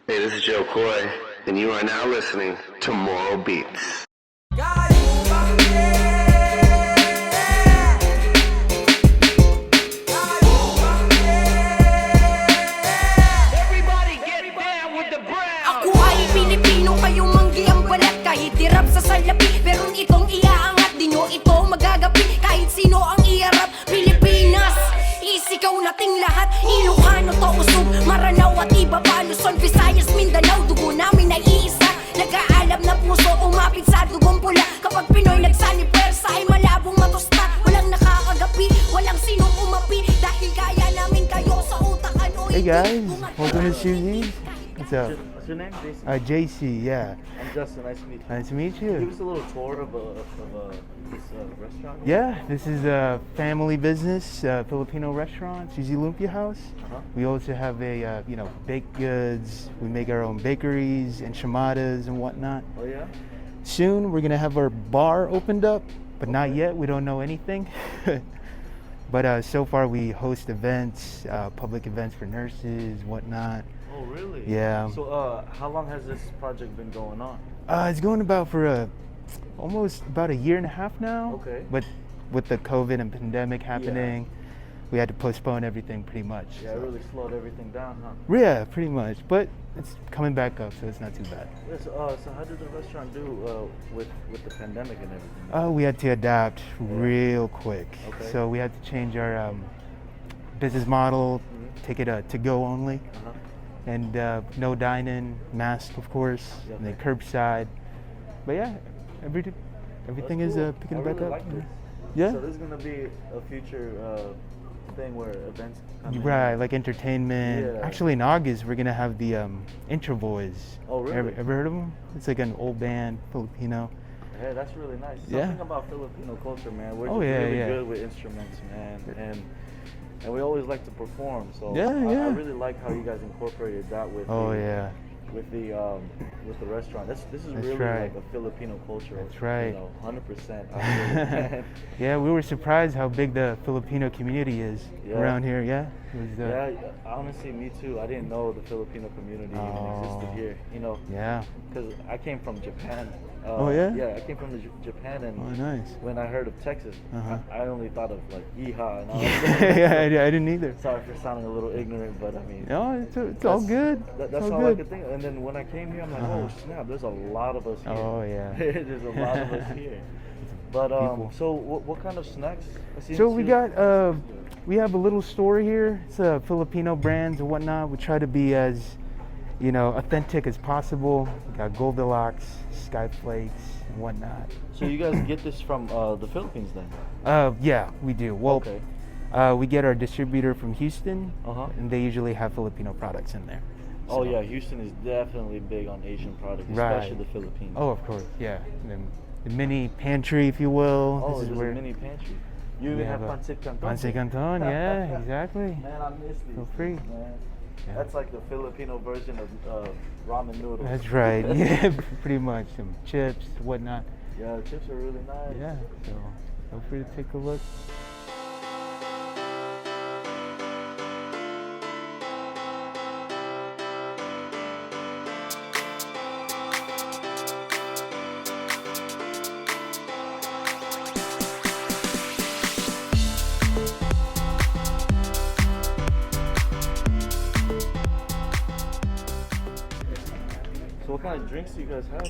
Hey, this is Joe Coy, and you are now listening to Moral Beats. Everybody get down with the brown. Ako ay Filipino, Kayumanggi ang balat. Kahit tirap sa salapi, pero itong iaangat. Di nyo ito magagapi, kahit sino ang iarap. Pilipinas, isikaw nating lahat. Ilocano to usog, Maranao at iba pa. Luzon, Visayas, Mindanao, dugo namin ay iisa. Nag-aalam na puso, umapit sa dugong pula. Kapag Pinoy nagsanib, pwersa ay malabong matusta. Walang nakakagapi, walang sinong umapi. Dahil kaya namin kayo sa utak. Hey guys, welcome to Susie. What's up? What's your name? JC, yeah. I'm Justin. Nice to meet you. Nice to meet Give you. us a little tour of this restaurant. Yeah, this is a family business, Filipino restaurant, Susie Lumpia House. We also have a, baked goods. We make our own bakeries, enchiladas and whatnot. Oh yeah? Soon we're gonna have our bar opened up, but not yet. We don't know anything. But so far we host events, public events for nurses, whatnot. Oh really? Yeah. So how long has this project been going on? It's going about for almost about a year and a half now. Okay. But with the COVID and pandemic happening, we had to postpone everything pretty much. Yeah, it really slowed everything down, huh? Yeah, pretty much. But it's coming back up, so it's not too bad. Yeah, so how did the restaurant do with the pandemic and everything? We had to adapt real quick. Okay. So we had to change our business model, take it to go only, and no dine-in, mask of course, and then curbside. But yeah, everything is Cool. picking I back really up. like this. Yeah. So there's gonna be a future thing where events come in. Right, like entertainment. Yeah. Actually, in August, we're gonna have the Intro Boys. Oh, really? Ever heard of them? It's like an old band, Filipino. Hey, that's really nice. Yeah. Something about Filipino culture, man. We're Oh, just yeah, really yeah. good with instruments, man, and we always like to perform. So Yeah, I yeah. really like how you guys incorporated that with Oh yeah, with the restaurant. This is That's really right. like a Filipino culture. That's right. 100%. yeah. We were surprised how big the Filipino community is Yeah. around here. Yeah. It was, Yeah, honestly, me too. I didn't know the Filipino community even existed here. Yeah. Because I came from Japan. Oh, yeah? Yeah, I came from Japan, and Oh, nice. when I heard of Texas, I only thought of like yeehaw and all yeah, I didn't either. Sorry for sounding a little ignorant, but I mean, No, it's all good. That's It's all good. I could think of. And then when I came here, I'm like, oh snap, there's a lot of us here. Oh yeah. There's a lot of us here. But People. so what kind of snacks? So we got we have a little store here. It's Filipino brands and whatnot. We try to be as authentic as possible. We got Goldilocks, Skyflakes, and whatnot. So you guys get this from the Philippines then? Yeah, we do. Well, Okay. we get our distributor from Houston, Uh-huh. and they usually have Filipino products in there. Oh So- yeah, Houston is definitely big on Asian products, Right. especially the Philippines. Oh, of course, yeah. And then the mini pantry, if you will. Oh, This is there's where a mini pantry. You we even have a pancit canton. Pancit canton, yeah, exactly. Man, I miss these. Feel free. things, man. Yeah. That's like the Filipino version of ramen noodles. That's right. Yeah, pretty much. Some chips, whatnot. Yeah, the chips are really nice. Yeah. So feel free to take a look. So what kind of drinks do you guys have?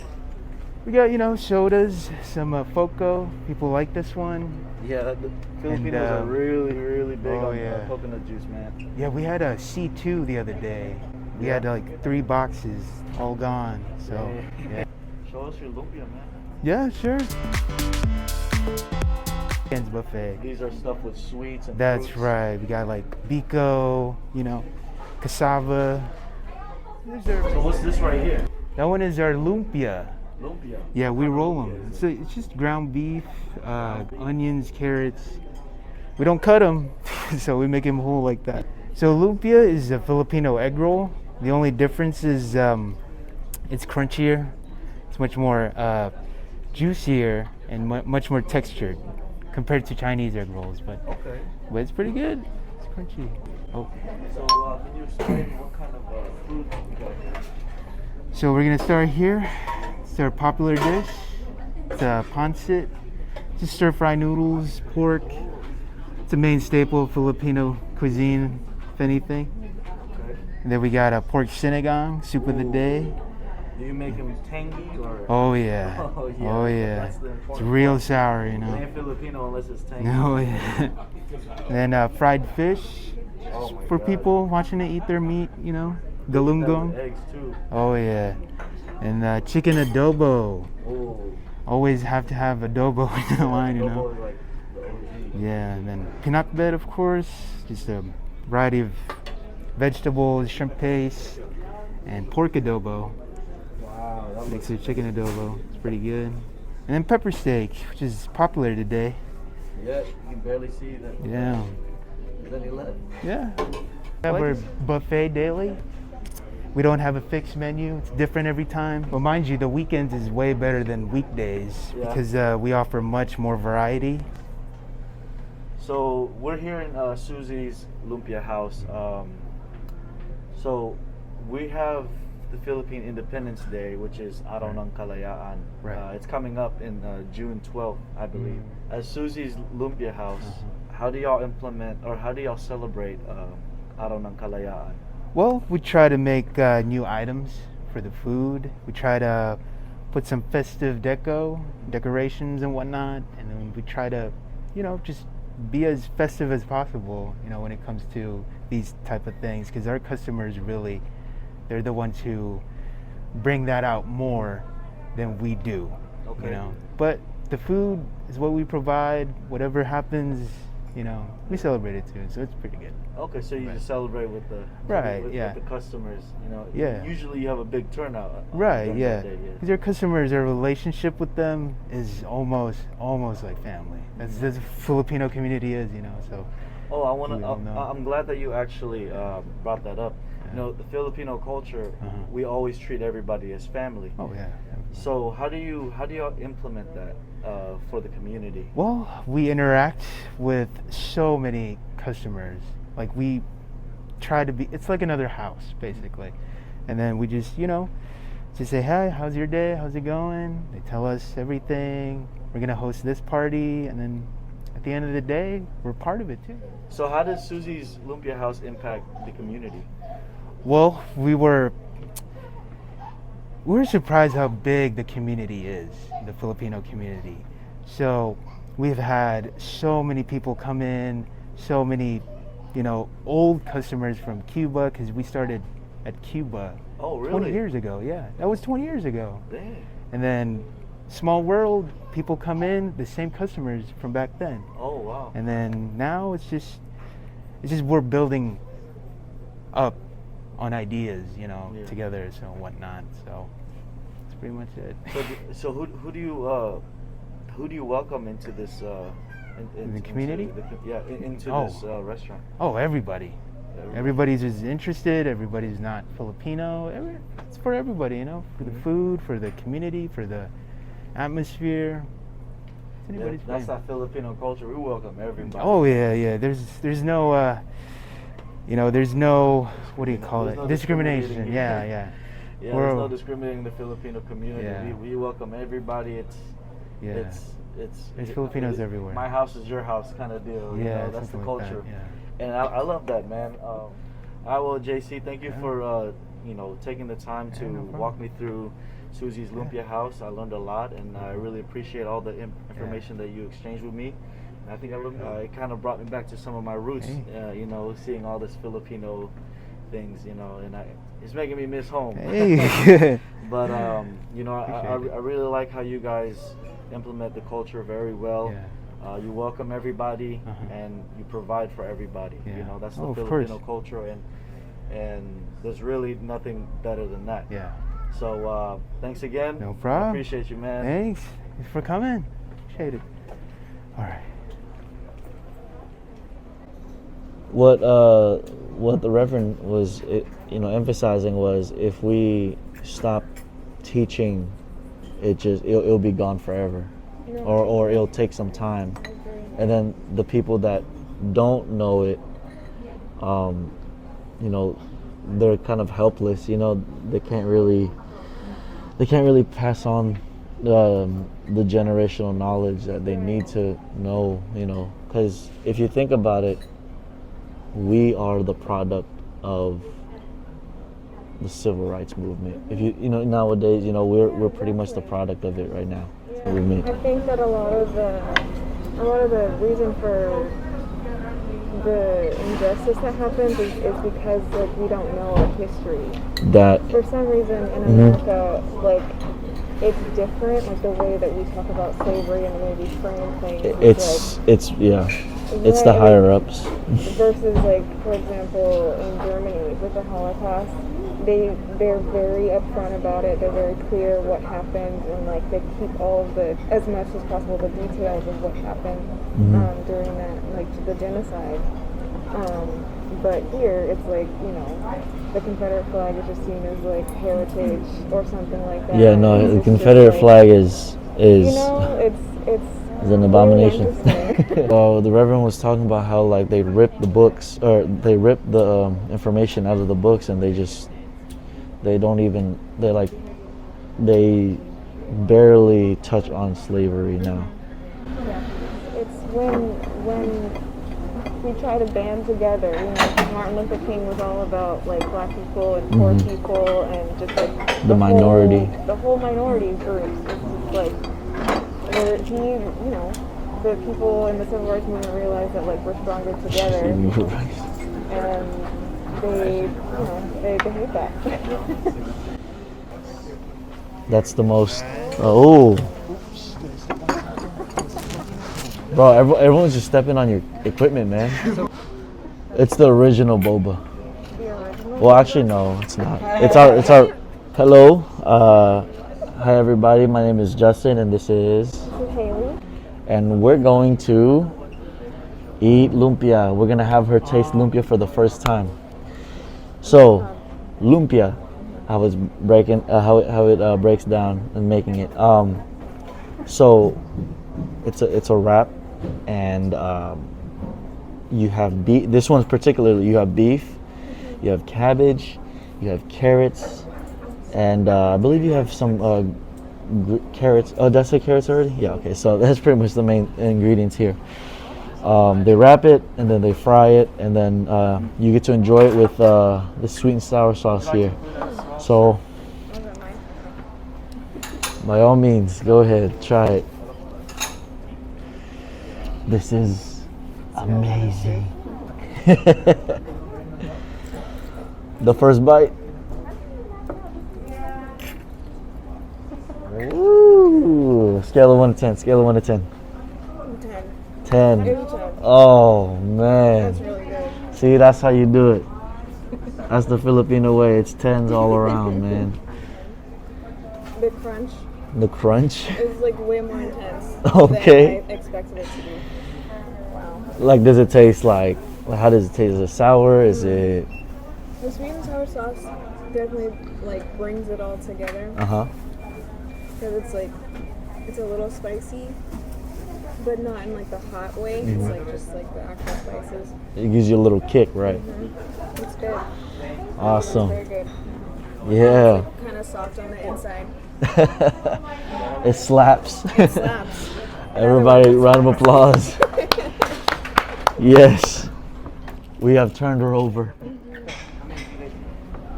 We got, sodas, some Foco. People like this one. Yeah, the Filipinos are really, really big oh, on yeah. coconut juice, man. Yeah, we had a C2 the other day. We had like 3 boxes, all gone. So, yeah. Show us your lumpia, man. Yeah, sure. Weekends buffet. These are stuff with sweets and That's fruits. right. We got like biko, cassava. So what's this right here? That one is our lumpia. Lumpia. Yeah, we roll them. So it's just ground beef, onions, carrots. We don't cut them, so we make them whole like that. So lumpia is a Filipino egg roll. The only difference is it's crunchier. It's much more juicier and much more textured compared to Chinese egg rolls. But it's pretty good. It's crunchy. Oh. So can you explain what kind of food you got here? So we're gonna start here. It's our popular dish. It's a pancit. Just stir-fry noodles, pork. It's a main staple of Filipino cuisine, if anything. Okay. And then we got a pork sinigang, soup of the day. Do you make them tangy or? Oh yeah. Oh yeah. Oh yeah. That's the It's important real part. sour, you It know. ain't Filipino unless it's tangy. Oh yeah. Then fried fish Oh my for God. people watching to eat their meat, you know. That with Galunggong. eggs too. Oh yeah. And chicken adobo. Oh. Always have to have adobo in the line, you Adobo know. is like the OG. Yeah, and then pinakbet, of course. Just a variety of vegetables, shrimp paste, and pork adobo. Wow. That Mixed looks, with chicken adobo. It's pretty good. And then pepper steak, which is popular today. yeah, you can barely see that. Yeah. Then he left. Yeah. Have our buffet daily. We don't have a fixed menu. It's different every time. But mind you, the weekends is way better than weekdays Yeah. because we offer much more variety. So we're here in Susie's Lumpia house. So we have the Philippine Independence Day, which is Araw ng Kalayaan. Right. It's coming up in June 12th, I believe. As Susie's Lumpia house, Uh-huh. how do y'all implement or how do y'all celebrate Araw ng Kalayaan? Well, we try to make new items for the food. We try to put some festive decorations and whatnot, and then we try to, you know, just be as festive as possible, you know, when it comes to these type of things, because our customers really, they're the ones who bring that out more than we do. Okay. You know, but the food is what we provide. Whatever happens, you know, we celebrate it too, so it's pretty good. Okay, so you Right. just celebrate with the Right, with yeah. the customers, you know. Yeah. Usually you have a big turnout. Right, during yeah. that day, Because your customers, our relationship with them is almost like family. That's Filipino community is, you know. So Oh, I want We all to. know. I'm glad that you actually brought that up. Yeah. You know, the Filipino culture, Uh-huh. we always treat everybody as family. oh yeah. So how do you implement that for the community? Well, we interact with so many customers. Like we try to be. It's like another house basically, and then we just, you know, just say, hey, how's your day? How's it going? They tell us everything. We're gonna host this party, and then at the end of the day, we're part of it too. So how does Susie's Lumpia House impact the community? Well, we were surprised how big the community is, the Filipino community. So we've had so many people come in, so many, you know, old customers from Cuba, because we started at Cuba Oh, 20 really? years ago. Yeah, that was 20 years ago. Dang. And then small world, people come in, the same customers from back then. Oh, wow. And then now it's just we're building up on ideas, you know, Yeah. together, so whatnot. So that's pretty much it. So who do you welcome into this into community? into Oh. this restaurant? Oh, everybody. Everybody's just interested. Everybody's not Filipino. It's for everybody, you know, for the food, for the community, for the atmosphere. It's Yeah, anybody's that's plan. that Filipino culture. We welcome everybody. Oh yeah. There's no you know, there's no, what do you call There's it? no Discrimination. discriminating. Yeah. Yeah, We're- there's no discriminating the Filipino community. Yeah. We welcome everybody. Yeah. It's Filipinos everywhere. My house is your house kind of deal. You Yeah, know, that's the something like culture. that, yeah. And I love that, man. JC, thank you Yeah. for you know, taking the time to no problem. walk me through Susie's Lumpia house. I learned a lot, and I really appreciate all the information that you exchanged with me. And I think it kind of brought me back to some of my roots. Hey. You know, seeing all this Filipino things, you know, and it's making me miss home. Hey. But you know, Appreciate it. I really like how you guys implement the culture very well. Yeah. You welcome everybody, Uh-huh. and you provide for everybody. You Yeah. know, that's the Oh, of Filipino course. culture, and there's really nothing better than that. Yeah. So thanks again. No problem. I appreciate you, man. Thanks for coming. Appreciate it. All right. What the Reverend was emphasizing was, if we stop teaching, it'll be gone forever, or it'll take some time, and then the people that don't know it, they're kind of helpless. They can't really they can't really pass on the generational knowledge that they need to know, you know, because if you think about it, we are the product of the civil rights movement. If you know, nowadays, you know, we're pretty much the product of it right now. I think that a lot of the reason for the injustice that happens is because like we don't know our history. That for some reason in America, like it's different, like the way that we talk about slavery and the way we frame things. It's the higher ups. Versus like, for example, in Germany with the Holocaust, they're very upfront about it. They're very clear what happened, and like they keep all of the, as much as possible, the details of what happened during that, like the genocide. But here, it's like, you know, the Confederate flag is just seen as like heritage or something like that. Yeah, no, the Confederate flag is you know, it's an abomination. Well, the Reverend was talking about how like they ripped the books, or they ripped the information out of the books, and they barely touch on slavery now. Yeah, it's when we try to band together, you know, Martin Luther King was all about like black people and poor people and just like the minority. The whole minority groups. It's just like where you know, the people in the civil rights movement realized that like we're stronger together, and they hate that. That's the most. Bro, everyone's just stepping on your equipment, man. It's the original boba. The original? Well, actually, no, it's not. It's our. Hello, hi everybody. My name is Justin, and this is Hailey. And we're going to eat lumpia. We're gonna have her taste lumpia for the first time. So, lumpia, how it breaks down and making it. So, it's a wrap, and you have beef. This one's particularly, you have beef, you have cabbage, you have carrots, and I believe you have some carrots. Oh, did I say carrots already? Yeah, okay, so that's pretty much the main ingredients here. They wrap it, and then they fry it, and then you get to enjoy it with the sweet and sour sauce here. So, by all means, go ahead, try it. This is amazing. The first bite. Ooh, scale of 1 to 10. Scale of 1 to 10. 10. 10. Oh man. That's really good. See, that's how you do it. That's the Filipino way. It's 10s all around, man. The crunch. The crunch? Is like way more intense Okay. than I expected it to be. Wow. Like, does it taste like how does it taste? Is it sour? Is it? The sweet and sour sauce definitely like brings it all together. Because it's like, it's a little spicy, but not in like the hot way. It's like just like the actual spices. It gives you a little kick, right? It's good. Awesome. It's very good. Yeah. It's like kind of soft on the inside. It slaps. It slaps. Everybody, round of applause. Yes. We have turned her over.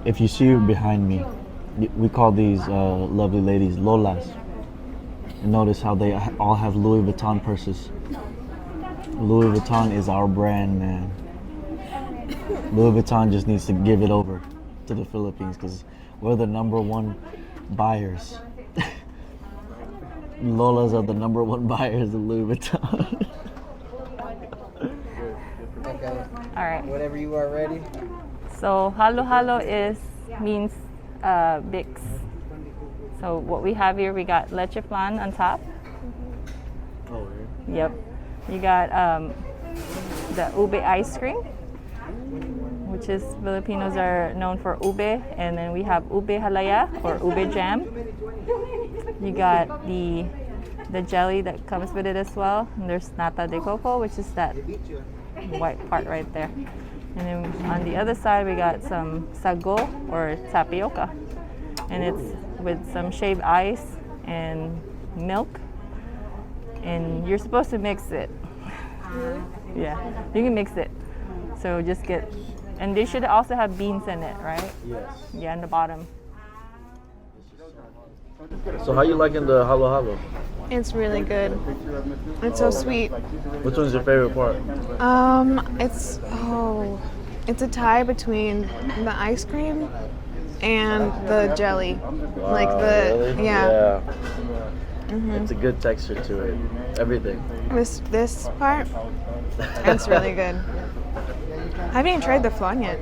If you see her behind me, we call these lovely ladies Lolas. And notice how they all have Louis Vuitton purses. Louis Vuitton is our brand, man. Louis Vuitton just needs to give it over to the Philippines because we're the #1 buyers. Lolas are the #1 buyers of Louis Vuitton. Okay. All right. Whenever you are ready. So halo-halo means Bix. So what we have here, we got leche flan on top. Oh, really? Yep. You got the ube ice cream, which is Filipinos are known for ube, and then we have ube halaya or ube jam. You got the jelly that comes with it as well. And there's nata de coco, which is that white part right there. And then on the other side, we got some sago or tapioca. and it's with some shaved ice and milk, and you're supposed to mix it. Yeah, you can mix it. So just get, and they should also have beans in it, right? Yes. Yeah, in the bottom. So how you liking the halo halo? It's really good. It's so sweet. Which one's your favorite part? It's a tie between the ice cream and the jelly. Like the Really? yeah. It's a good texture to it. Everything. This part, it's really good. I haven't even tried the flan yet.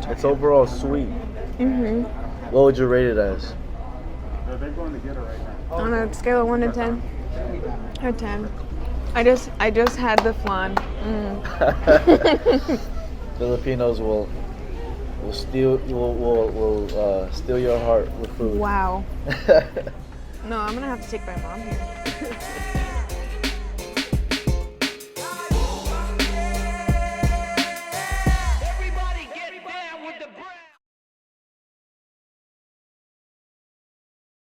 It's overall sweet. What would you rate it as? On a scale of 1 to 10, or 10. I just had the flan. Filipinos will steal steal your heart with food. Wow. No, I'm gonna have to take my mom here.